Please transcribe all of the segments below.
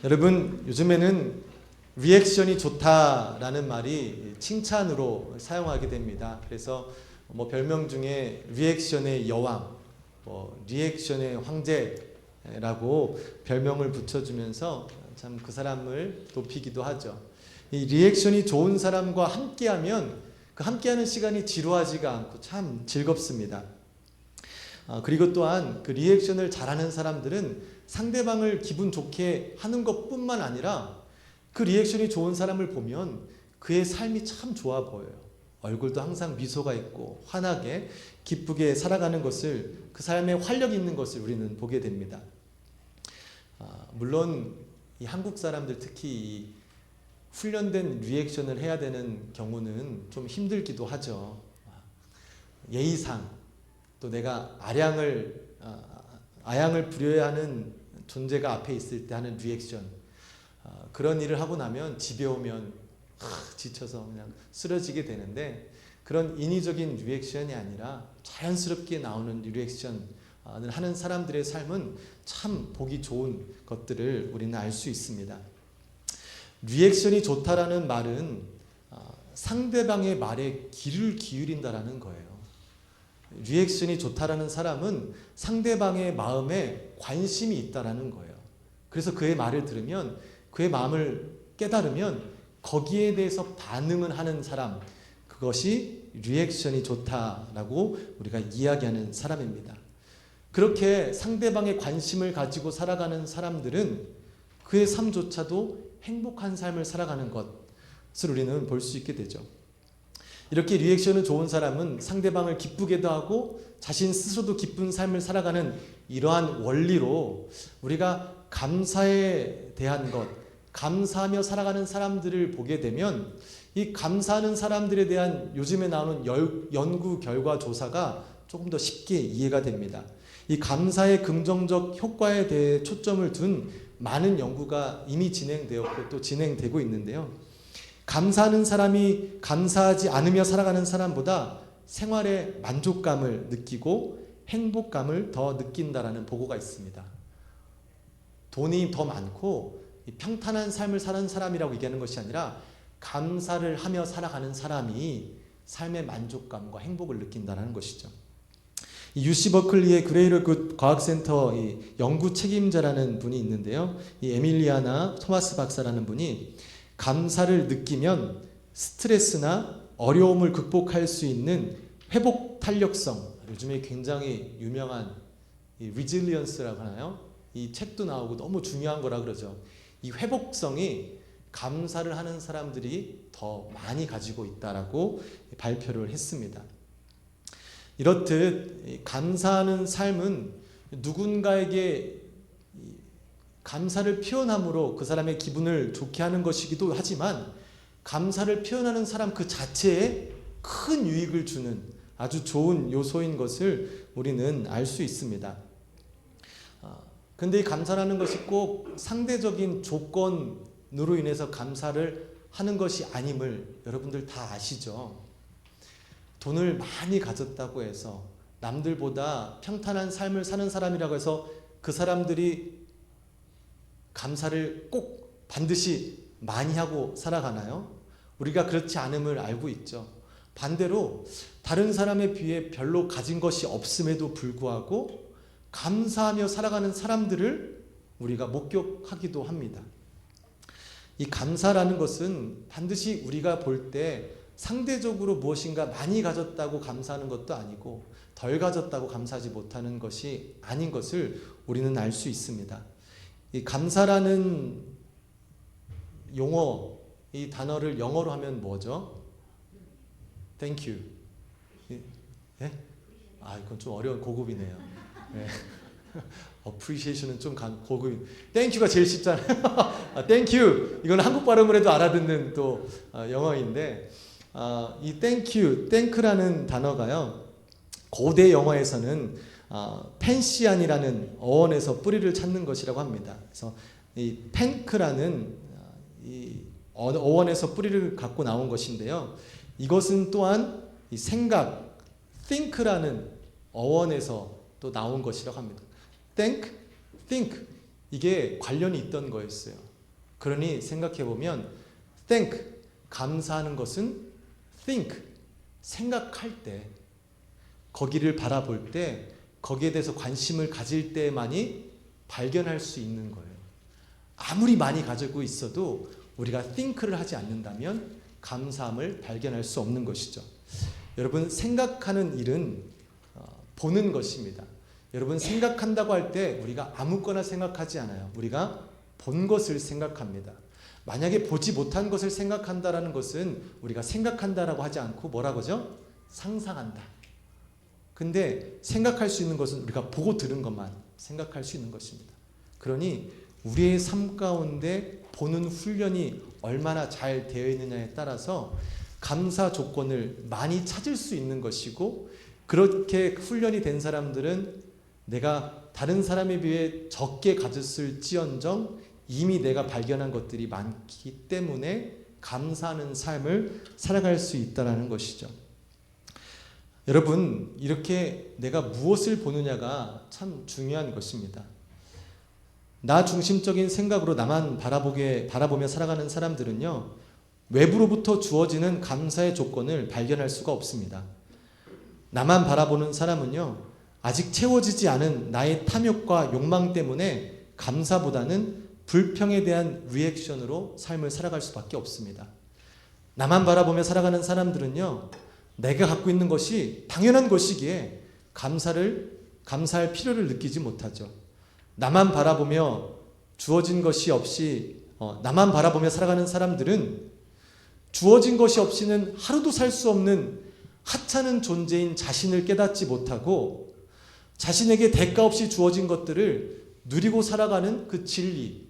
여러분, 요즘에는 리액션이 좋다라는 말이 칭찬으로 사용하게 됩니다. 그래서 뭐 별명 중에 리액션의 여왕, 리액션의 황제라고 별명을 붙여주면서 참 그 사람을 높이기도 하죠. 이 리액션이 좋은 사람과 함께하면 그 함께하는 시간이 지루하지가 않고 참 즐겁습니다. 그리고 또한 그 리액션을 잘하는 사람들은 상대방을 기분 좋게 하는 것뿐만 아니라 그 리액션이 좋은 사람을 보면 그의 삶이 참 좋아 보여요. 얼굴도 항상 미소가 있고 환하게 기쁘게 살아가는 것을, 그 삶에 활력 있는 것을 우리는 보게 됩니다. 물론 이 한국 사람들 특히 이 훈련된 리액션을 해야 되는 경우는 좀 힘들기도 하죠. 예의상 또 내가 아양을 부려야 하는 존재가 앞에 있을 때 하는 리액션, 그런 일을 하고 나면 집에 오면 지쳐서 그냥 쓰러지게 되는데, 그런 인위적인 리액션이 아니라 자연스럽게 나오는 리액션을 하는 사람들의 삶은 참 보기 좋은 것들을 우리는 알 수 있습니다. 리액션이 좋다라는 말은 상대방의 말에 귀를 기울인다라는 거예요. 리액션이 좋다라는 사람은 상대방의 마음에 관심이 있다라는 거예요. 그래서 그의 말을 들으면, 그의 마음을 깨달으면 거기에 대해서 반응을 하는 사람, 그것이 리액션이 좋다라고 우리가 이야기하는 사람입니다. 그렇게 상대방의 관심을 가지고 살아가는 사람들은 그의 삶조차도 행복한 삶을 살아가는 것을 우리는 볼 수 있게 되죠. 이렇게 리액션은 좋은 사람은 상대방을 기쁘게도 하고 자신 스스로도 기쁜 삶을 살아가는 이러한 원리로 우리가 감사에 대한 것, 감사하며 살아가는 사람들을 보게 되면 이 감사하는 사람들에 대한 요즘에 나오는 연구 결과 조사가 조금 더 쉽게 이해가 됩니다. 이 감사의 긍정적 효과에 대해 초점을 둔 많은 연구가 이미 진행되었고 또 진행되고 있는데요. 감사하는 사람이 감사하지 않으며 살아가는 사람보다 생활에 만족감을 느끼고 행복감을 더 느낀다라는 보고가 있습니다. 돈이 더 많고 평탄한 삶을 사는 사람이라고 얘기하는 것이 아니라 감사를 하며 살아가는 사람이 삶의 만족감과 행복을 느낀다는 것이죠. UC 버클리의 그레이터 굿 과학센터 연구 책임자라는 분이 있는데요. 이 에밀리아나 토마스 박사라는 분이 감사를 느끼면 스트레스나 어려움을 극복할 수 있는 회복 탄력성, 요즘에 굉장히 유명한 리질리언스라고 하나요? 이 책도 나오고 너무 중요한 거라 그러죠. 이 회복성이 감사를 하는 사람들이 더 많이 가지고 있다라고 발표를 했습니다. 이렇듯 감사하는 삶은 누군가에게 감사를 표현함으로 그 사람의 기분을 좋게 하는 것이기도 하지만, 감사를 표현하는 사람 그 자체에 큰 유익을 주는 아주 좋은 요소인 것을 우리는 알 수 있습니다. 근데 이 감사라는 것이 꼭 상대적인 조건으로 인해서 감사를 하는 것이 아님을 여러분들 다 아시죠? 돈을 많이 가졌다고 해서, 남들보다 평탄한 삶을 사는 사람이라고 해서 그 사람들이 감사를 꼭 반드시 많이 하고 살아가나요? 우리가 그렇지 않음을 알고 있죠. 반대로 다른 사람에 비해 별로 가진 것이 없음에도 불구하고 감사하며 살아가는 사람들을 우리가 목격하기도 합니다. 이 감사라는 것은 반드시 우리가 볼 때 상대적으로 무엇인가 많이 가졌다고 감사하는 것도 아니고 덜 가졌다고 감사하지 못하는 것이 아닌 것을 우리는 알 수 있습니다. 이 감사라는 용어, 이 단어를 영어로 하면 뭐죠? Thank you. 예? 이건 좀 어려운 고급이네요. 예. appreciation은 좀 고급. Thank you가 제일 쉽잖아요. Thank you. 이건 한국 발음을 해도 알아듣는 또 영어인데, 이 thank you, thank라는 단어가요, 고대 영어에서는 펜시안이라는 어원에서 뿌리를 찾는 것이라고 합니다. 그래서 이 thank라는 이 어원에서 뿌리를 갖고 나온 것인데요. 이것은 또한 이 생각, think라는 어원에서 또 나온 것이라고 합니다. think, 이게 관련이 있던 거였어요. 그러니 생각해보면 thank, 감사하는 것은 think, 생각할 때, 거기를 바라볼 때, 거기에 대해서 관심을 가질 때만이 발견할 수 있는 거예요. 아무리 많이 가지고 있어도 우리가 think를 하지 않는다면 감사함을 발견할 수 없는 것이죠. 여러분, 생각하는 일은 보는 것입니다. 여러분, 생각한다고 할 때 우리가 아무거나 생각하지 않아요. 우리가 본 것을 생각합니다. 만약에 보지 못한 것을 생각한다라는 것은 우리가 생각한다라고 하지 않고 뭐라고 하죠? 상상한다. 근데 생각할 수 있는 것은 우리가 보고 들은 것만 생각할 수 있는 것입니다. 그러니 우리의 삶 가운데 보는 훈련이 얼마나 잘 되어 있느냐에 따라서 감사 조건을 많이 찾을 수 있는 것이고, 그렇게 훈련이 된 사람들은 내가 다른 사람에 비해 적게 가졌을지언정 이미 내가 발견한 것들이 많기 때문에 감사하는 삶을 살아갈 수 있다는 것이죠. 여러분, 이렇게 내가 무엇을 보느냐가 참 중요한 것입니다. 나 중심적인 생각으로 나만 바라보며 살아가는 사람들은요, 외부로부터 주어지는 감사의 조건을 발견할 수가 없습니다. 나만 바라보는 사람은요, 아직 채워지지 않은 나의 탐욕과 욕망 때문에 감사보다는 불평에 대한 리액션으로 삶을 살아갈 수밖에 없습니다. 나만 바라보며 살아가는 사람들은요, 내가 갖고 있는 것이 당연한 것이기에 감사할 필요를 느끼지 못하죠. 나만 바라보며 주어진 것이 없이 나만 바라보며 살아가는 사람들은 주어진 것이 없이는 하루도 살 수 없는 하찮은 존재인 자신을 깨닫지 못하고, 자신에게 대가 없이 주어진 것들을 누리고 살아가는 그 진리,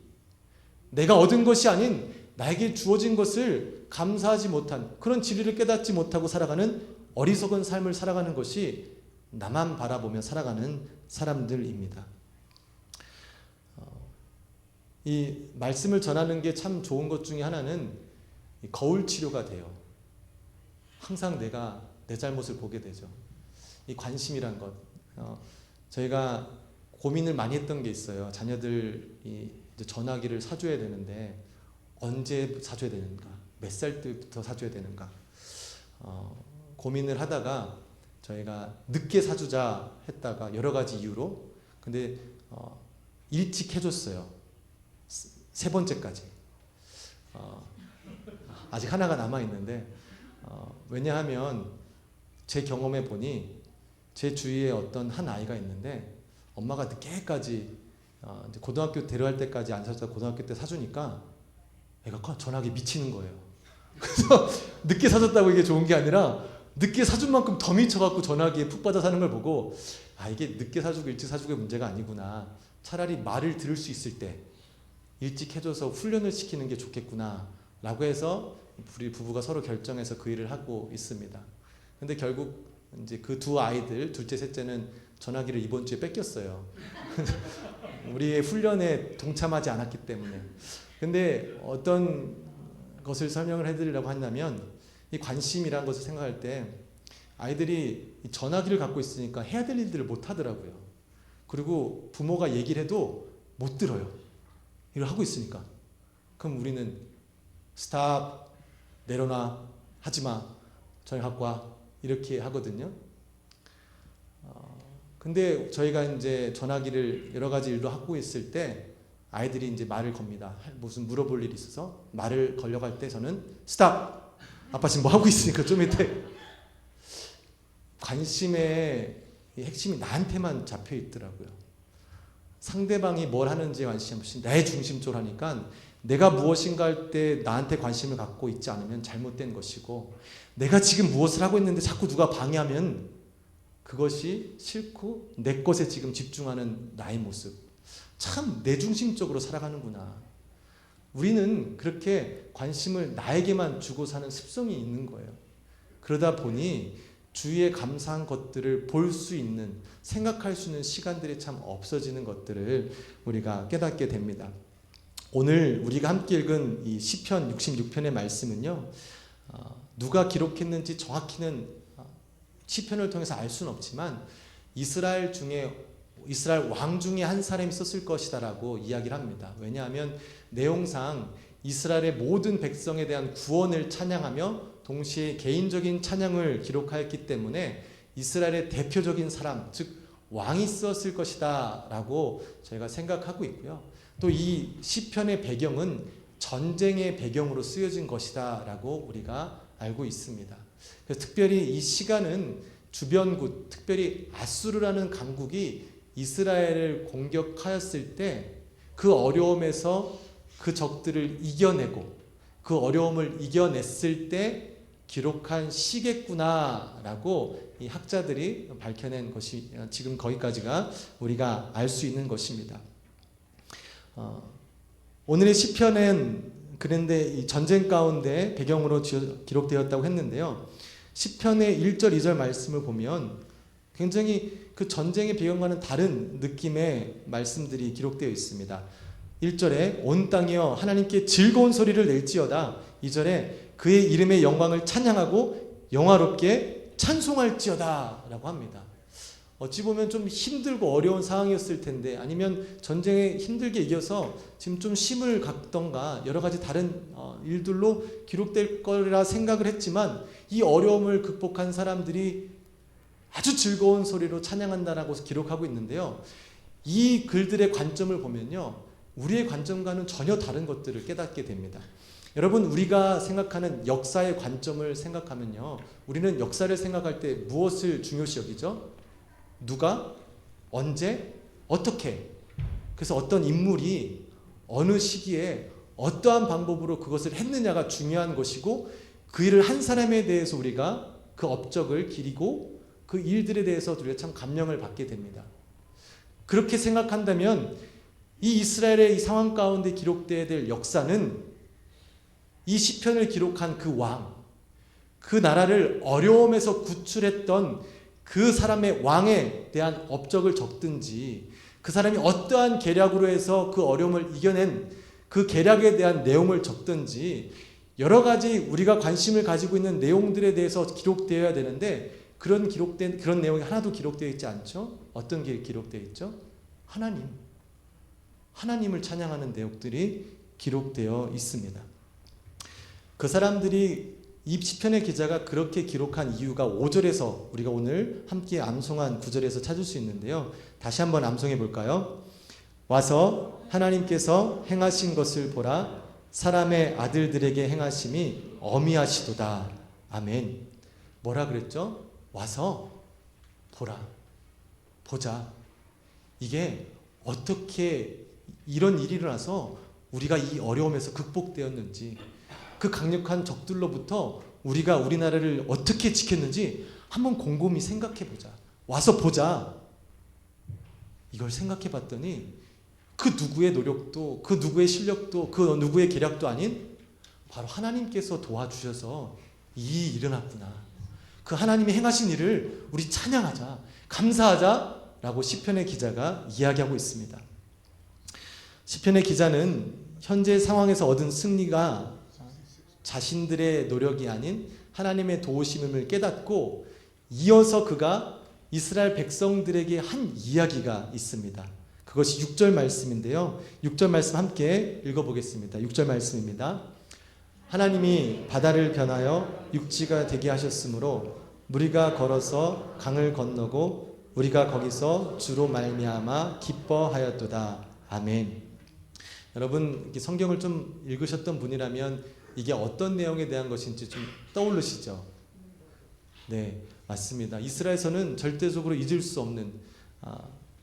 내가 얻은 것이 아닌 나에게 주어진 것을 감사하지 못한 그런 진리를 깨닫지 못하고 살아가는 어리석은 삶을 살아가는 것이 나만 바라보며 살아가는 사람들입니다. 이 말씀을 전하는 게 참 좋은 것 중에 하나는 거울 치료가 돼요. 항상 내가 내 잘못을 보게 되죠. 이 관심이란 것. 저희가 고민을 많이 했던 게 있어요. 자녀들이 이제 전화기를 사줘야 되는데 언제 사줘야 되는가? 몇 살 때부터 사줘야 되는가? 고민을 하다가 저희가 늦게 사주자 했다가 여러 가지 이유로, 근데 일찍 해줬어요. 세 번째까지. 아직 하나가 남아있는데, 왜냐하면 제 경험해 보니 제 주위에 어떤 한 아이가 있는데 엄마가 늦게까지 이제 고등학교 데려갈 때까지 안 사주다가 고등학교 때 사주니까 애가 전화기에 미치는 거예요. 그래서 늦게 사줬다고 이게 좋은 게 아니라 늦게 사준 만큼 더 미쳐갖고 전화기에 푹 빠져 사는 걸 보고, 이게 늦게 사주고 일찍 사주고의 문제가 아니구나. 차라리 말을 들을 수 있을 때 일찍 해줘서 훈련을 시키는 게 좋겠구나 라고 해서 우리 부부가 서로 결정해서 그 일을 하고 있습니다. 근데 결국 이제 그 두 아이들, 둘째, 셋째는 전화기를 이번 주에 뺏겼어요. 우리의 훈련에 동참하지 않았기 때문에. 근데 어떤 것을 설명을 해드리려고 한다면, 이 관심이라는 것을 생각할 때 아이들이 전화기를 갖고 있으니까 해야 될 일들을 못 하더라고요. 그리고 부모가 얘기를 해도 못 들어요. 이걸 하고 있으니까. 그럼 우리는 스탑, 내려놔, 하지마, 전화 갖고 와, 이렇게 하거든요. 근데 저희가 이제 전화기를 여러 가지 일로 하고 있을 때 아이들이 이제 말을 겁니다. 무슨 물어볼 일이 있어서 말을 걸려고 할 때 저는 스탑! 아빠 지금 뭐 하고 있으니까 좀 이따. 관심의 핵심이 나한테만 잡혀 있더라고요. 상대방이 뭘 하는지에 관심 없이 내 중심적으로 하니까 내가 무엇인가 할 때 나한테 관심을 갖고 있지 않으면 잘못된 것이고, 내가 지금 무엇을 하고 있는데 자꾸 누가 방해하면 그것이 싫고 내 것에 지금 집중하는 나의 모습. 참 내 중심적으로 살아가는구나. 우리는 그렇게 관심을 나에게만 주고 사는 습성이 있는 거예요. 그러다 보니 주위에 감사한 것들을 볼 수 있는, 생각할 수 있는 시간들이 참 없어지는 것들을 우리가 깨닫게 됩니다. 오늘 우리가 함께 읽은 이 시편 66편의 말씀은요, 누가 기록했는지 정확히는 시편을 통해서 알 수는 없지만 이스라엘 중에 이스라엘 왕 중에 한 사람이 썼을 것이다라고 이야기를 합니다. 왜냐하면 내용상 이스라엘의 모든 백성에 대한 구원을 찬양하며 동시에 개인적인 찬양을 기록하였기 때문에 이스라엘의 대표적인 사람, 즉 왕이 썼을 것이다 라고 저희가 생각하고 있고요. 또 이 시편의 배경은 전쟁의 배경으로 쓰여진 것이다 라고 우리가 알고 있습니다. 그래서 특별히 이 시간은 주변국, 특별히 아수르라는 강국이 이스라엘을 공격하였을 때 그 어려움에서 그 적들을 이겨내고 그 어려움을 이겨냈을 때 기록한 시겠구나라고 이 학자들이 밝혀낸 것이 지금 거기까지가 우리가 알 수 있는 것입니다. 오늘의 시편은 그런데 이 전쟁 가운데 배경으로 기록되었다고 했는데요. 시편의 1절 2절 말씀을 보면 굉장히 그 전쟁의 배경과는 다른 느낌의 말씀들이 기록되어 있습니다. 1절에 온 땅이여 하나님께 즐거운 소리를 낼지어다. 2절에 그의 이름의 영광을 찬양하고 영화롭게 찬송할지어다 라고 합니다. 어찌 보면 좀 힘들고 어려운 상황이었을 텐데, 아니면 전쟁에 힘들게 이겨서 지금 좀 심을 갖던가 여러 가지 다른 일들로 기록될 거라 생각을 했지만, 이 어려움을 극복한 사람들이 아주 즐거운 소리로 찬양한다라고 기록하고 있는데요. 이 글들의 관점을 보면요, 우리의 관점과는 전혀 다른 것들을 깨닫게 됩니다. 여러분, 우리가 생각하는 역사의 관점을 생각하면요, 우리는 역사를 생각할 때 무엇을 중요시 여기죠? 누가, 언제, 어떻게. 그래서 어떤 인물이 어느 시기에 어떠한 방법으로 그것을 했느냐가 중요한 것이고, 그 일을 한 사람에 대해서 우리가 그 업적을 기리고 그 일들에 대해서 우리가 참 감명을 받게 됩니다. 그렇게 생각한다면 이 이스라엘의 이 상황 가운데 기록되어야 될 역사는 이 시편을 기록한 그 왕, 그 나라를 어려움에서 구출했던 그 사람의 왕에 대한 업적을 적든지, 그 사람이 어떠한 계략으로 해서 그 어려움을 이겨낸 그 계략에 대한 내용을 적든지, 여러 가지 우리가 관심을 가지고 있는 내용들에 대해서 기록되어야 되는데, 그런 내용이 하나도 기록되어 있지 않죠? 어떤 게 기록되어 있죠? 하나님을 찬양하는 내용들이 기록되어 있습니다. 그 사람들이 이 시편의 기자가 그렇게 기록한 이유가 5절에서 우리가 오늘 함께 암송한 9절에서 찾을 수 있는데요. 다시 한번 암송해 볼까요? 와서 하나님께서 행하신 것을 보라. 사람의 아들들에게 행하심이 어미하시도다. 아멘. 뭐라 그랬죠? 와서 보라. 보자. 이게 어떻게 이런 일이 일어나서 우리가 이 어려움에서 극복되었는지, 그 강력한 적들로부터 우리가 우리나라를 어떻게 지켰는지 한번 곰곰이 생각해 보자. 와서 보자. 이걸 생각해 봤더니 그 누구의 노력도, 그 누구의 실력도, 그 누구의 계략도 아닌 바로 하나님께서 도와주셔서 이 일이 일어났구나. 그 하나님이 행하신 일을 우리 찬양하자, 감사하자 라고 시편의 기자가 이야기하고 있습니다. 시편의 기자는 현재 상황에서 얻은 승리가 자신들의 노력이 아닌 하나님의 도우심임을 깨닫고, 이어서 그가 이스라엘 백성들에게 한 이야기가 있습니다. 그것이 6절 말씀인데요. 6절 말씀 함께 읽어보겠습니다. 6절 말씀입니다. 하나님이 바다를 변하여 육지가 되게 하셨으므로 우리가 걸어서 강을 건너고 우리가 거기서 주로 말미암아 기뻐하였도다. 아멘. 여러분, 성경을 좀 읽으셨던 분이라면 이게 어떤 내용에 대한 것인지 좀 떠오르시죠? 네, 맞습니다. 이스라엘에서는 절대적으로 잊을 수 없는,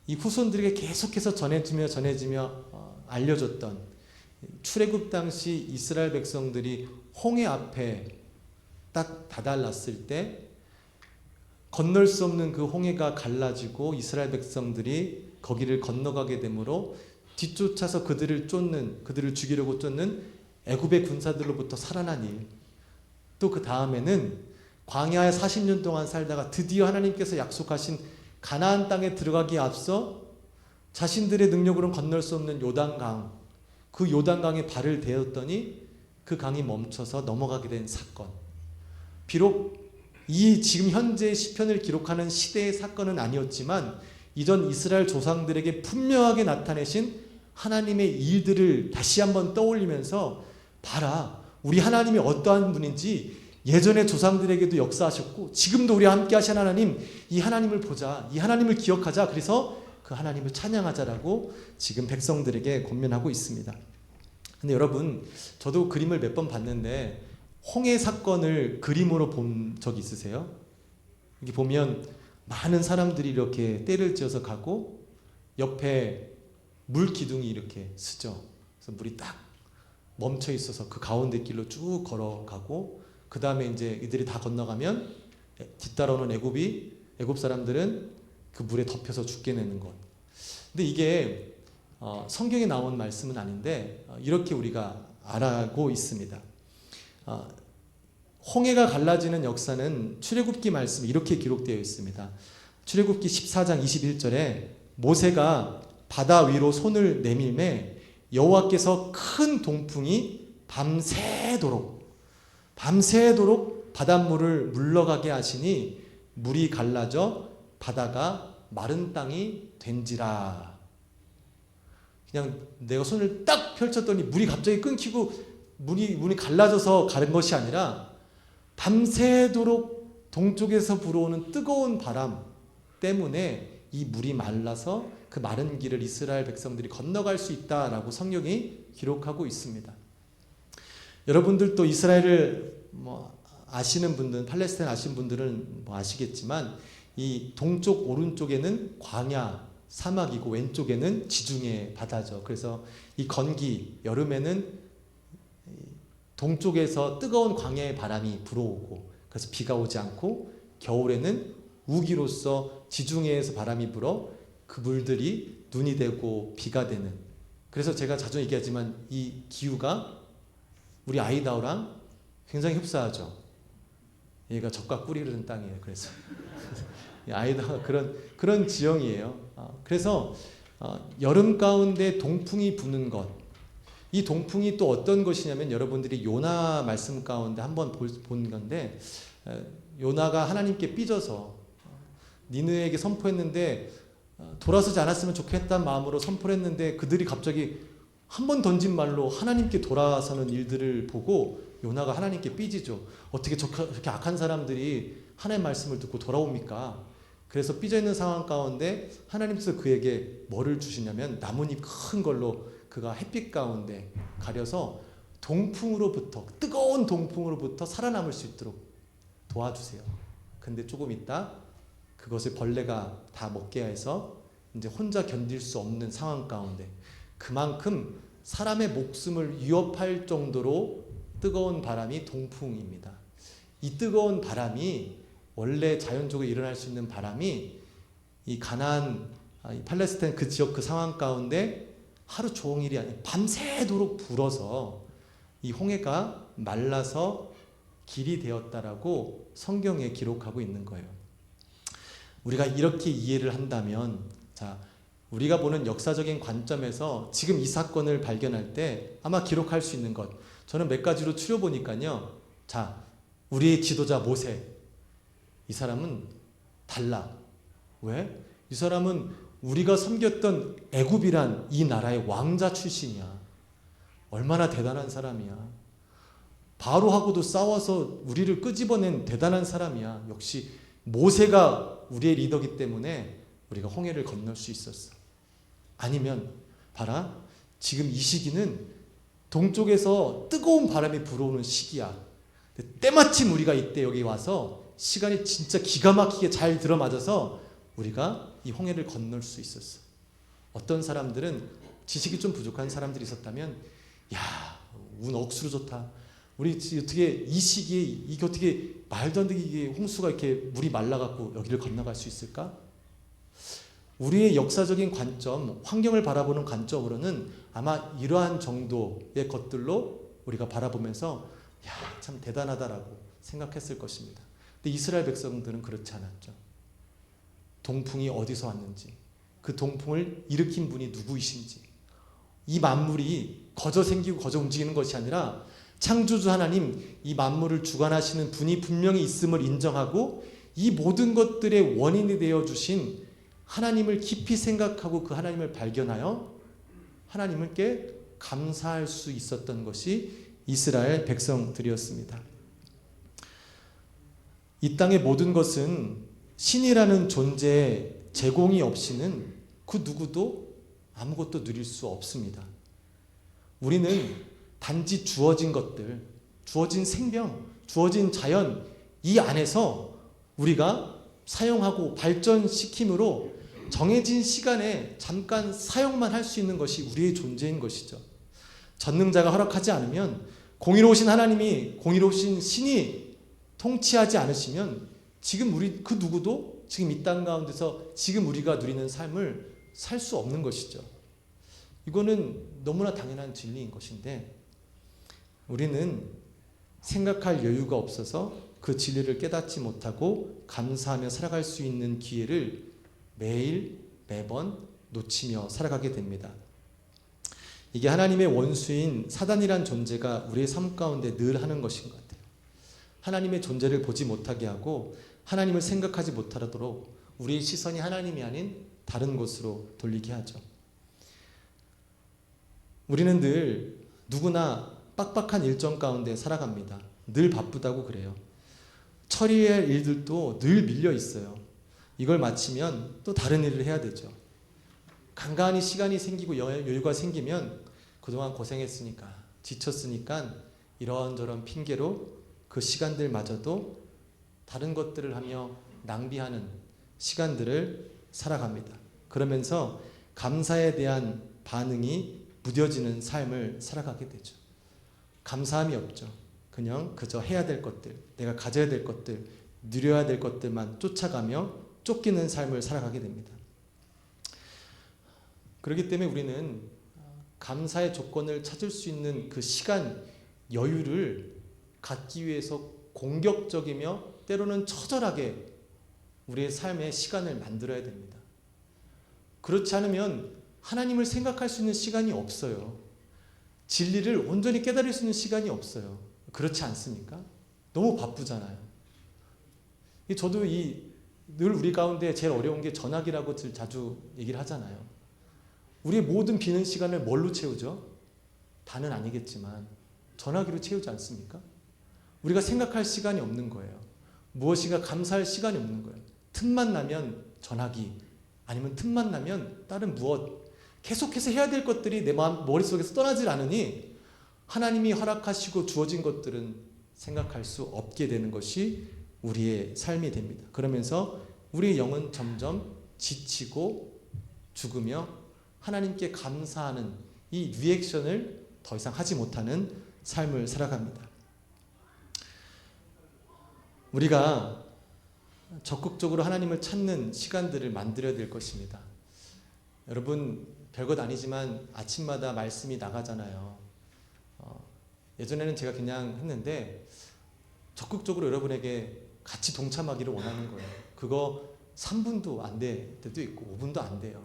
이 후손들에게 계속해서 전해지며 알려줬던, 출애굽 당시 이스라엘 백성들이 홍해 앞에 딱 다다랐을 때 건널 수 없는 그 홍해가 갈라지고 이스라엘 백성들이 거기를 건너가게 되므로 뒤쫓아서 그들을 죽이려고 쫓는 애굽의 군사들로부터 살아난 일, 또 그 다음에는 광야에 40년 동안 살다가 드디어 하나님께서 약속하신 가나안 땅에 들어가기에 앞서 자신들의 능력으로는 건널 수 없는 요단강, 그 요단강에 발을 대었더니 그 강이 멈춰서 넘어가게 된 사건. 비록 이 지금 현재 시편을 기록하는 시대의 사건은 아니었지만 이전 이스라엘 조상들에게 분명하게 나타내신 하나님의 일들을 다시 한번 떠올리면서 봐라, 우리 하나님이 어떠한 분인지 예전의 조상들에게도 역사하셨고 지금도 우리와 함께 하신 하나님, 이 하나님을 보자, 이 하나님을 기억하자, 그래서 그 하나님을 찬양하자라고 지금 백성들에게 권면하고 있습니다. 근데 여러분, 저도 그림을 몇 번 봤는데 홍해 사건을 그림으로 본 적 있으세요? 여기 보면 많은 사람들이 이렇게 떼를 지어서 가고 옆에 물 기둥이 이렇게 쓰죠. 그래서 물이 딱 멈춰 있어서 그 가운데 길로 쭉 걸어가고, 그 다음에 이제 이들이 다 건너가면 뒤따라오는 애굽 사람들은 그 물에 덮여서 죽게 되는 것. 근데 이게 성경에 나온 말씀은 아닌데 이렇게 우리가 알고 있습니다. 홍해가 갈라지는 역사는 출애굽기 말씀 이렇게 기록되어 있습니다. 출애굽기 14장 21절에 모세가 바다 위로 손을 내밀매 여호와께서 큰 동풍이 밤새도록 바닷물을 물러가게 하시니 물이 갈라져 바다가 마른 땅이 된지라. 그냥 내가 손을 딱 펼쳤더니 물이 갑자기 끊기고 문이 갈라져서 가는 것이 아니라 밤새도록 동쪽에서 불어오는 뜨거운 바람 때문에 이 물이 말라서 그 마른 길을 이스라엘 백성들이 건너갈 수 있다라고 성경이 기록하고 있습니다. 여러분들도 이스라엘을 아시는 분들은, 팔레스타인 아시는 분들은 아시겠지만 이 동쪽 오른쪽에는 광야 사막이고 왼쪽에는 지중해 바다죠. 그래서 이 건기 여름에는 동쪽에서 뜨거운 광야의 바람이 불어오고 그래서 비가 오지 않고, 겨울에는 우기로서 지중해에서 바람이 불어 그 물들이 눈이 되고 비가 되는, 그래서 제가 자주 얘기하지만 이 기후가 우리 아이다오랑 굉장히 흡사하죠. 얘가 젖과 꿀이 흐르는 땅이에요. 그래서 아이다오가 그런 지형이에요. 그래서 여름 가운데 동풍이 부는 것, 이 동풍이 또 어떤 것이냐면 여러분들이 요나 말씀 가운데 한번 본 건데, 요나가 하나님께 삐져서 니느웨에게 선포했는데 돌아서지 않았으면 좋겠다는 마음으로 선포를 했는데 그들이 갑자기 한 번 던진 말로 하나님께 돌아서는 일들을 보고 요나가 하나님께 삐지죠. 어떻게 저렇게 악한 사람들이 하나님의 말씀을 듣고 돌아옵니까? 그래서 삐져있는 상황 가운데 하나님께서 그에게 뭐를 주시냐면 나뭇잎 큰 걸로 그가 햇빛 가운데 가려서 동풍으로부터, 뜨거운 동풍으로부터 살아남을 수 있도록 도와주세요. 근데 조금 있다 그것을 벌레가 다 먹게 해서 이제 혼자 견딜 수 없는 상황 가운데, 그만큼 사람의 목숨을 위협할 정도로 뜨거운 바람이 동풍입니다. 이 뜨거운 바람이 원래 자연적으로 일어날 수 있는 바람이 이 가나안, 팔레스타인 그 지역 그 상황 가운데 하루 종일이 아니라 밤새도록 불어서 이 홍해가 말라서 길이 되었다라고 성경에 기록하고 있는 거예요. 우리가 이렇게 이해를 한다면, 자, 우리가 보는 역사적인 관점에서 지금 이 사건을 발견할 때 아마 기록할 수 있는 것, 저는 몇 가지로 추려보니까요. 자, 우리의 지도자 모세, 이 사람은 달라. 왜? 이 사람은 우리가 섬겼던 애굽이란 이 나라의 왕자 출신이야. 얼마나 대단한 사람이야. 바로하고도 싸워서 우리를 끄집어낸 대단한 사람이야. 역시 모세가 우리의 리더기 때문에 우리가 홍해를 건널 수 있었어. 아니면 봐라, 지금 이 시기는 동쪽에서 뜨거운 바람이 불어오는 시기야. 때마침 우리가 이때 여기 와서 시간이 진짜 기가 막히게 잘 들어맞아서 우리가 이 홍해를 건널 수 있었어. 어떤 사람들은 지식이 좀 부족한 사람들이 있었다면, 야, 운 억수로 좋다. 우리 어떻게 이 시기에 이게 어떻게 말도 안 되게 홍수가 이렇게 물이 말라갖고 여기를 건너갈 수 있을까? 우리의 역사적인 관점, 환경을 바라보는 관점으로는 아마 이러한 정도의 것들로 우리가 바라보면서 야, 참 대단하다라고 생각했을 것입니다. 근데 이스라엘 백성들은 그렇지 않았죠. 동풍이 어디서 왔는지, 그 동풍을 일으킨 분이 누구이신지, 이 만물이 거저 생기고 거저 움직이는 것이 아니라 창조주 하나님, 이 만물을 주관하시는 분이 분명히 있음을 인정하고 이 모든 것들의 원인이 되어 주신 하나님을 깊이 생각하고 그 하나님을 발견하여 하나님께 감사할 수 있었던 것이 이스라엘 백성들이었습니다. 이 땅의 모든 것은 신이라는 존재의 제공이 없이는 그 누구도 아무것도 누릴 수 없습니다. 우리는 단지 주어진 것들, 주어진 생명, 주어진 자연, 이 안에서 우리가 사용하고 발전시킴으로 정해진 시간에 잠깐 사용만 할 수 있는 것이 우리의 존재인 것이죠. 전능자가 허락하지 않으면, 공의로우신 하나님이, 공의로우신 신이 통치하지 않으시면 지금 우리 그 누구도 지금 이 땅 가운데서 지금 우리가 누리는 삶을 살 수 없는 것이죠. 이거는 너무나 당연한 진리인 것인데 우리는 생각할 여유가 없어서 그 진리를 깨닫지 못하고 감사하며 살아갈 수 있는 기회를 매일 매번 놓치며 살아가게 됩니다. 이게 하나님의 원수인 사단이란 존재가 우리의 삶 가운데 늘 하는 것인 것 같아요. 하나님의 존재를 보지 못하게 하고 하나님을 생각하지 못하도록 우리의 시선이 하나님이 아닌 다른 곳으로 돌리게 하죠. 우리는 늘 누구나 빡빡한 일정 가운데 살아갑니다. 늘 바쁘다고 그래요. 처리할 일들도 늘 밀려 있어요. 이걸 마치면 또 다른 일을 해야 되죠. 간간히 시간이 생기고 여유가 생기면 그동안 고생했으니까, 지쳤으니까 이런저런 핑계로 그 시간들마저도 다른 것들을 하며 낭비하는 시간들을 살아갑니다. 그러면서 감사에 대한 반응이 무뎌지는 삶을 살아가게 되죠. 감사함이 없죠. 그냥 그저 해야 될 것들, 내가 가져야 될 것들, 누려야 될 것들만 쫓아가며 쫓기는 삶을 살아가게 됩니다. 그렇기 때문에 우리는 감사의 조건을 찾을 수 있는 그 시간, 여유를 갖기 위해서 공격적이며 때로는 처절하게 우리의 삶의 시간을 만들어야 됩니다. 그렇지 않으면 하나님을 생각할 수 있는 시간이 없어요. 진리를 온전히 깨달을 수 있는 시간이 없어요. 그렇지 않습니까? 너무 바쁘잖아요. 저도 늘 우리 가운데 제일 어려운 게 전학이라고 자주 얘기를 하잖아요. 우리의 모든 비는 시간을 뭘로 채우죠? 다는 아니겠지만 전화기로 채우지 않습니까? 우리가 생각할 시간이 없는 거예요. 무엇인가 감사할 시간이 없는 거예요. 틈만 나면 전화기, 아니면 틈만 나면 다른 무엇, 계속해서 해야 될 것들이 내 머릿속에서 떠나질 않으니 하나님이 허락하시고 주어진 것들은 생각할 수 없게 되는 것이 우리의 삶이 됩니다. 그러면서 우리의 영은 점점 지치고 죽으며 하나님께 감사하는 이 리액션을 더 이상 하지 못하는 삶을 살아갑니다. 우리가 적극적으로 하나님을 찾는 시간들을 만들어야 될 것입니다. 여러분, 별것 아니지만 아침마다 말씀이 나가잖아요. 예전에는 제가 그냥 했는데 적극적으로 여러분에게 같이 동참하기를 원하는 거예요. 그거 3분도 안 될 때도 있고 5분도 안 돼요.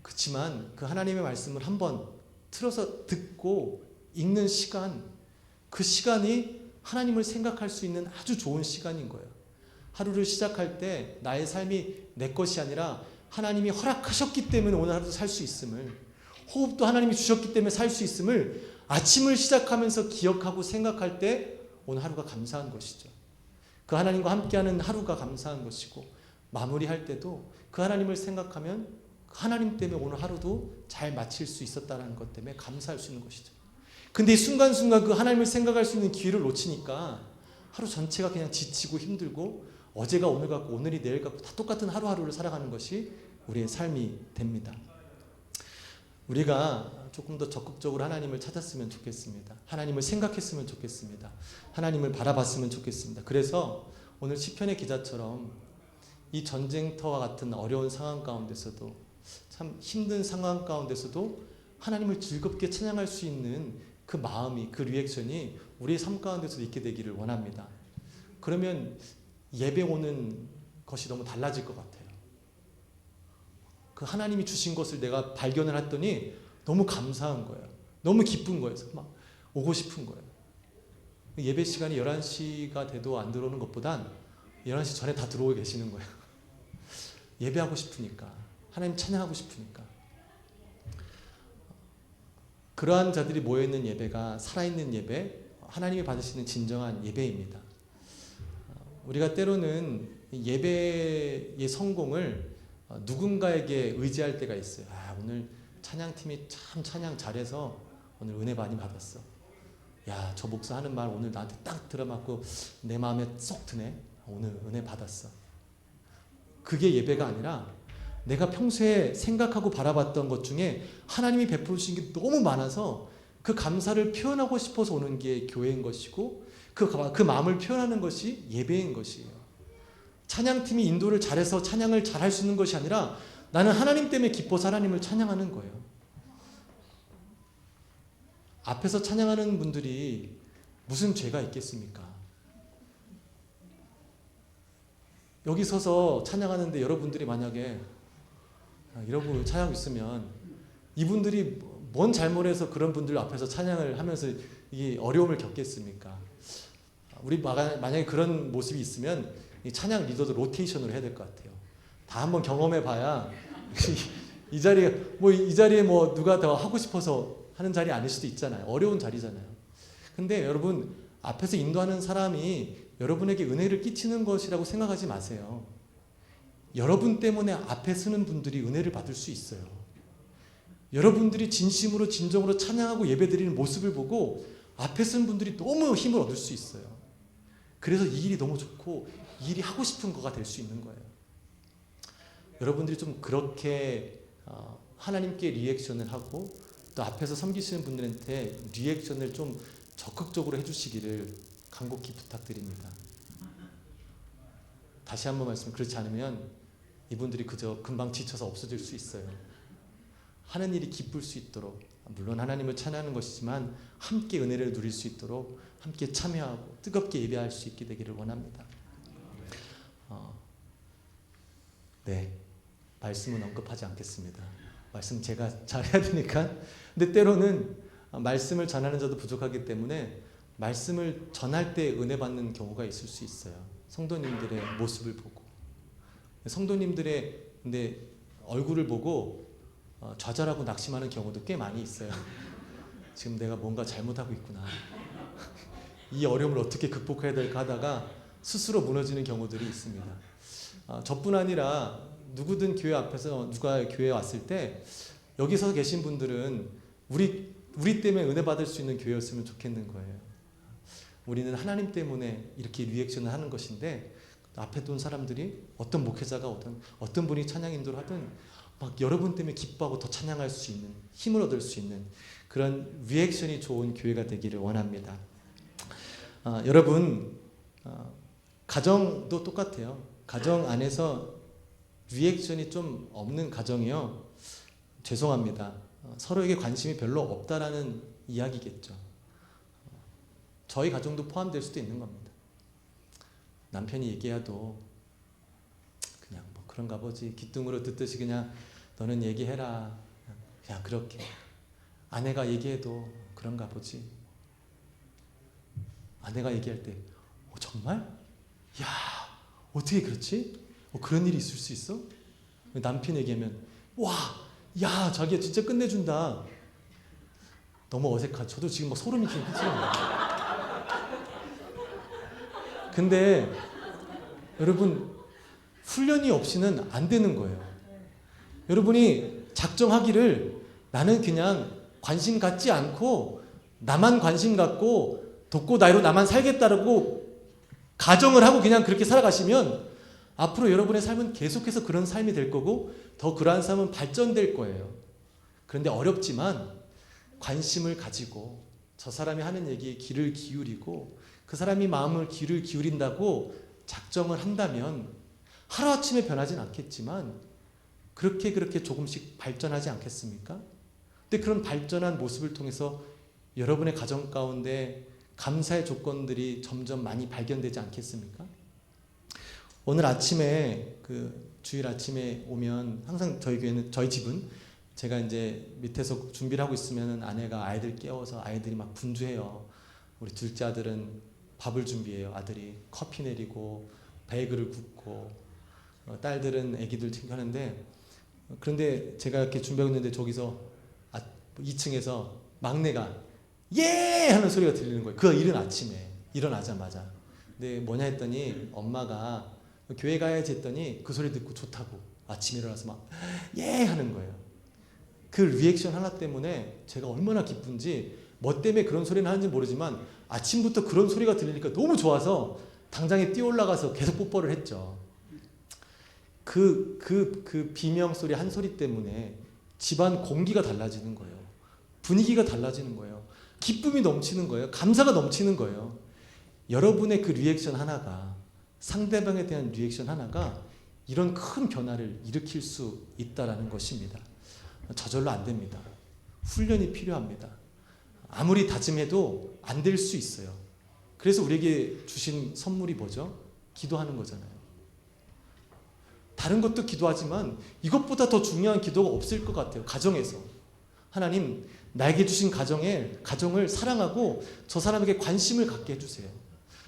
그렇지만 그 하나님의 말씀을 한번 틀어서 듣고 읽는 시간, 그 시간이 하나님을 생각할 수 있는 아주 좋은 시간인 거예요. 하루를 시작할 때 나의 삶이 내 것이 아니라 하나님이 허락하셨기 때문에 오늘 하루도 살 수 있음을, 호흡도 하나님이 주셨기 때문에 살 수 있음을 아침을 시작하면서 기억하고 생각할 때 오늘 하루가 감사한 것이죠. 그 하나님과 함께하는 하루가 감사한 것이고, 마무리할 때도 그 하나님을 생각하면 그 하나님 때문에 오늘 하루도 잘 마칠 수 있었다는 것 때문에 감사할 수 있는 것이죠. 근데 이 순간순간 그 하나님을 생각할 수 있는 기회를 놓치니까 하루 전체가 그냥 지치고 힘들고 어제가 오늘 같고 오늘이 내일 같고 다 똑같은 하루하루를 살아가는 것이 우리의 삶이 됩니다. 우리가 조금 더 적극적으로 하나님을 찾았으면 좋겠습니다. 하나님을 생각했으면 좋겠습니다. 하나님을 바라봤으면 좋겠습니다. 그래서 오늘 시편의 기자처럼 이 전쟁터와 같은 어려운 상황 가운데서도, 참 힘든 상황 가운데서도 하나님을 즐겁게 찬양할 수 있는 그 마음이, 그 리액션이 우리의 삶 가운데서도 있게 되기를 원합니다. 그러면 예배 오는 것이 너무 달라질 것 같아요. 그 하나님이 주신 것을 내가 발견을 했더니 너무 감사한 거예요. 너무 기쁜 거예요. 막 오고 싶은 거예요. 예배 시간이 11시가 돼도 안 들어오는 것보단 11시 전에 다 들어오고 계시는 거예요. 예배하고 싶으니까, 하나님 찬양하고 싶으니까. 그러한 자들이 모여있는 예배가 살아있는 예배, 하나님이 받으시는 진정한 예배입니다. 우리가 때로는 예배의 성공을 누군가에게 의지할 때가 있어요. 오늘 찬양팀이 참 찬양 잘해서 오늘 은혜 많이 받았어. 야, 저 목사 하는 말 오늘 나한테 딱 들어맞고 내 마음에 쏙 드네. 오늘 은혜 받았어. 그게 예배가 아니라 내가 평소에 생각하고 바라봤던 것 중에 하나님이 베풀어 주신 게 너무 많아서 그 감사를 표현하고 싶어서 오는 게 교회인 것이고, 그 마음을 표현하는 것이 예배인 것이에요. 찬양팀이 인도를 잘해서 찬양을 잘할 수 있는 것이 아니라 나는 하나님 때문에 기뻐서 하나님을 찬양하는 거예요. 앞에서 찬양하는 분들이 무슨 죄가 있겠습니까? 여기 서서 찬양하는데 여러분들이 만약에 이러고 찬양하고 있으면 이분들이 뭔 잘못해서 그런 분들 앞에서 찬양을 하면서 이게 어려움을 겪겠습니까? 우리 만약에 그런 모습이 있으면 이 찬양 리더도 로테이션으로 해야 될 것 같아요. 다 한번 경험해 봐야 이 자리에 뭐 누가 더 하고 싶어서 하는 자리 아닐 수도 있잖아요. 어려운 자리잖아요. 근데 여러분, 앞에서 인도하는 사람이 여러분에게 은혜를 끼치는 것이라고 생각하지 마세요. 여러분 때문에 앞에 서는 분들이 은혜를 받을 수 있어요. 여러분들이 진심으로 진정으로 찬양하고 예배드리는 모습을 보고 앞에 서는 분들이 너무 힘을 얻을 수 있어요. 그래서 이 일이 너무 좋고 이 일이 하고 싶은 거가 될 수 있는 거예요. 여러분들이 좀 그렇게 하나님께 리액션을 하고 또 앞에서 섬기시는 분들한테 리액션을 좀 적극적으로 해주시기를 간곡히 부탁드립니다. 다시 한번 말씀, 그렇지 않으면 이분들이 그저 금방 지쳐서 없어질 수 있어요. 하는 일이 기쁠 수 있도록, 물론 하나님을 찬양하는 것이지만 함께 은혜를 누릴 수 있도록 함께 참여하고 뜨겁게 예배할 수 있게 되기를 원합니다. 네, 말씀은 언급하지 않겠습니다. 말씀 제가 잘해야 되니까. 근데 때로는 말씀을 전하는 자도 부족하기 때문에 말씀을 전할 때 은혜 받는 경우가 있을 수 있어요. 성도님들의 모습을 보고, 성도님들의 근데 얼굴을 보고 좌절하고 낙심하는 경우도 꽤 많이 있어요. 지금 내가 뭔가 잘못하고 있구나. 이 어려움을 어떻게 극복해야 될까 하다가 스스로 무너지는 경우들이 있습니다. 저뿐 아니라 누구든 교회 앞에서 누가 교회에 왔을 때 여기서 계신 분들은 우리 때문에 은혜 받을 수 있는 교회였으면 좋겠는 거예요. 우리는 하나님 때문에 이렇게 리액션을 하는 것인데 앞에 둔 사람들이 어떤 목회자가 오든 어떤 분이 찬양 인도를 하든 막 여러분 때문에 기뻐하고 더 찬양할 수 있는, 힘을 얻을 수 있는 그런 리액션이 좋은 교회가 되기를 원합니다. 여러분, 가정도 똑같아요. 가정 안에서 리액션이 좀 없는 가정이요, 죄송합니다. 서로에게 관심이 별로 없다라는 이야기겠죠. 저희 가정도 포함될 수도 있는 겁니다. 남편이 얘기해도 그냥 뭐 그런가 보지, 귀뚱으로 듣듯이 그냥 너는 얘기해라, 그냥 그렇게. 아내가 얘기해도 그런가 보지. 아내가 얘기할 때 정말? 야, 어떻게 그렇지? 그런 일이 있을 수 있어? 남편 얘기하면 와, 야, 자기야 진짜 끝내준다. 너무 어색하죠. 저도 지금 막 소름이 지금 끼치네요. 근데 여러분, 훈련이 없이는 안 되는 거예요. 여러분이 작정하기를 나는 그냥 관심 갖지 않고 나만 관심 갖고 돕고 나이로 나만 살겠다라고 가정을 하고 그냥 그렇게 살아가시면 앞으로 여러분의 삶은 계속해서 그런 삶이 될 거고 더 그러한 삶은 발전될 거예요. 그런데 어렵지만 관심을 가지고 저 사람이 하는 얘기에 귀를 기울이고 그 사람이 마음을 귀를 기울인다고 작정을 한다면 하루아침에 변하진 않겠지만 그렇게 조금씩 발전하지 않겠습니까? 근데 그런 발전한 모습을 통해서 여러분의 가정 가운데 감사의 조건들이 점점 많이 발견되지 않겠습니까? 오늘 아침에 주일 아침에 오면 항상 저희 집은 제가 이제 밑에서 준비를 하고 있으면 아내가 아이들 깨워서 아이들이 막 분주해요. 우리 둘째 아들은 밥을 준비해요. 아들이 커피 내리고 베이글을 굽고 딸들은 아기들 챙겨하는데 그런데 제가 이렇게 준비하고 있는데 저기서 2층에서 막내가 예! 하는 소리가 들리는 거예요. 그 이른 아침에 일어나자마자. 근데 뭐냐 했더니 엄마가 교회 가야지 했더니 그 소리 듣고 좋다고 아침에 일어나서 막 예! 하는 거예요. 그 리액션 하나 때문에 제가 얼마나 기쁜지 뭐 때문에 그런 소리를 하는지 모르지만 아침부터 그런 소리가 들리니까 너무 좋아서 당장에 뛰어 올라가서 계속 뽀뽀를 했죠. 그 비명 소리 한 소리 때문에 집안 공기가 달라지는 거예요. 분위기가 달라지는 거예요. 기쁨이 넘치는 거예요. 감사가 넘치는 거예요. 여러분의 그 리액션 하나가 상대방에 대한 리액션 하나가 이런 큰 변화를 일으킬 수 있다라는 것입니다. 저절로 안 됩니다. 훈련이 필요합니다. 아무리 다짐해도 안 될 수 있어요. 그래서 우리에게 주신 선물이 뭐죠? 기도하는 거잖아요. 다른 것도 기도하지만 이것보다 더 중요한 기도가 없을 것 같아요. 가정에서. 하나님, 나에게 주신 가정을 사랑하고 저 사람에게 관심을 갖게 해주세요.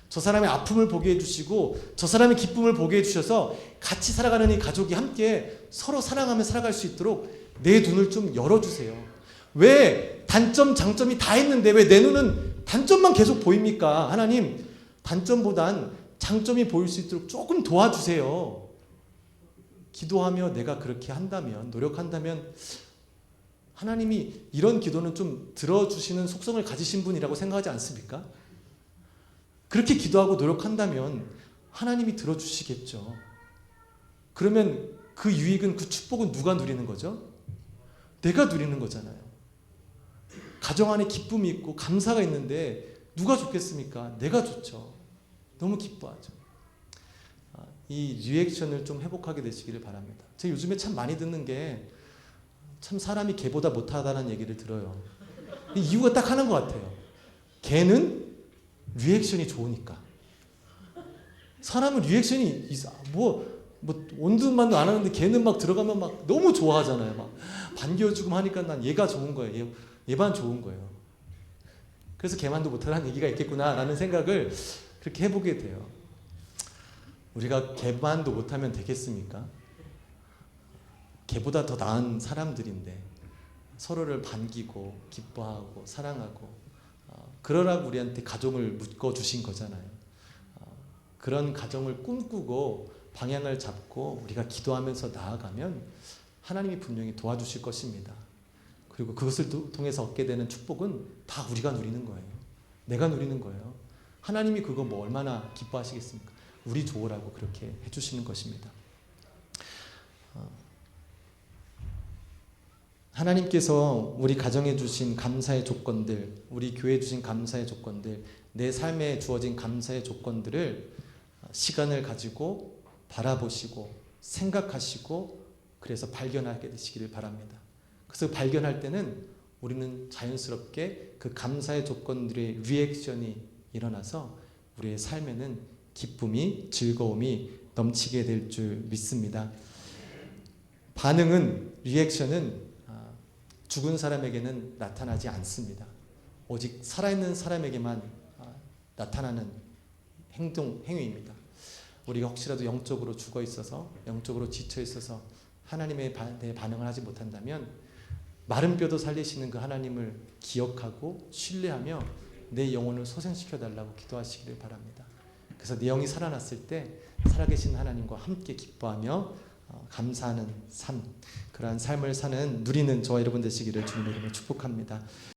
저 사람의 아픔을 보게 해주시고 저 사람의 기쁨을 보게 해주셔서 같이 살아가는 이 가족이 함께 서로 사랑하며 살아갈 수 있도록 내 눈을 좀 열어주세요. 왜 단점 장점이 다 있는데 왜 내 눈은 단점만 계속 보입니까? 하나님, 단점보단 장점이 보일 수 있도록 조금 도와주세요. 기도하며 내가 그렇게 한다면, 노력한다면 하나님이 이런 기도는 좀 들어주시는 속성을 가지신 분이라고 생각하지 않습니까? 그렇게 기도하고 노력한다면 하나님이 들어주시겠죠. 그러면 그 유익은, 그 축복은 누가 누리는 거죠? 내가 누리는 거잖아요. 가정 안에 기쁨이 있고 감사가 있는데 누가 좋겠습니까? 내가 좋죠. 너무 기뻐하죠. 이 리액션을 좀 회복하게 되시기를 바랍니다. 제가 요즘에 참 많이 듣는 게 참 사람이 개보다 못하다는 얘기를 들어요. 이유가 딱 하나인 것 같아요. 개는 리액션이 좋으니까. 사람은 리액션이 온두만도 안 하는데 개는 막 들어가면 막 너무 좋아하잖아요. 막 반겨주고 하니까 난 얘가 좋은 거예요. 얘만 좋은 거예요. 그래서 개만도 못하라는 얘기가 있겠구나라는 생각을 그렇게 해보게 돼요. 우리가 개만도 못하면 되겠습니까? 개보다 더 나은 사람들인데 서로를 반기고 기뻐하고 사랑하고 그러라고 우리한테 가정을 묶어주신 거잖아요. 그런 가정을 꿈꾸고 방향을 잡고 우리가 기도하면서 나아가면 하나님이 분명히 도와주실 것입니다. 그리고 그것을 통해서 얻게 되는 축복은 다 우리가 누리는 거예요. 내가 누리는 거예요. 하나님이 그거 뭐 얼마나 기뻐하시겠습니까? 우리 좋으라고 그렇게 해주시는 것입니다. 하나님께서 우리 가정에 주신 감사의 조건들, 우리 교회에 주신 감사의 조건들, 내 삶에 주어진 감사의 조건들을 시간을 가지고 바라보시고 생각하시고 그래서 발견하게 되시기를 바랍니다. 그래서 발견할 때는 우리는 자연스럽게 그 감사의 조건들의 리액션이 일어나서 우리의 삶에는 기쁨이, 즐거움이 넘치게 될 줄 믿습니다. 반응은, 리액션은 죽은 사람에게는 나타나지 않습니다. 오직 살아있는 사람에게만 나타나는 행위입니다. 우리가 혹시라도 영적으로 죽어 있어서, 영적으로 지쳐 있어서 하나님에 대해 반응을 하지 못한다면 마른 뼈도 살리시는 그 하나님을 기억하고 신뢰하며 내 영혼을 소생시켜 달라고 기도하시기를 바랍니다. 그래서 내 영이 살아났을 때 살아계신 하나님과 함께 기뻐하며 감사하는 삶, 그러한 삶을 누리는 저와 여러분 되시기를 주님의 이름으로 축복합니다.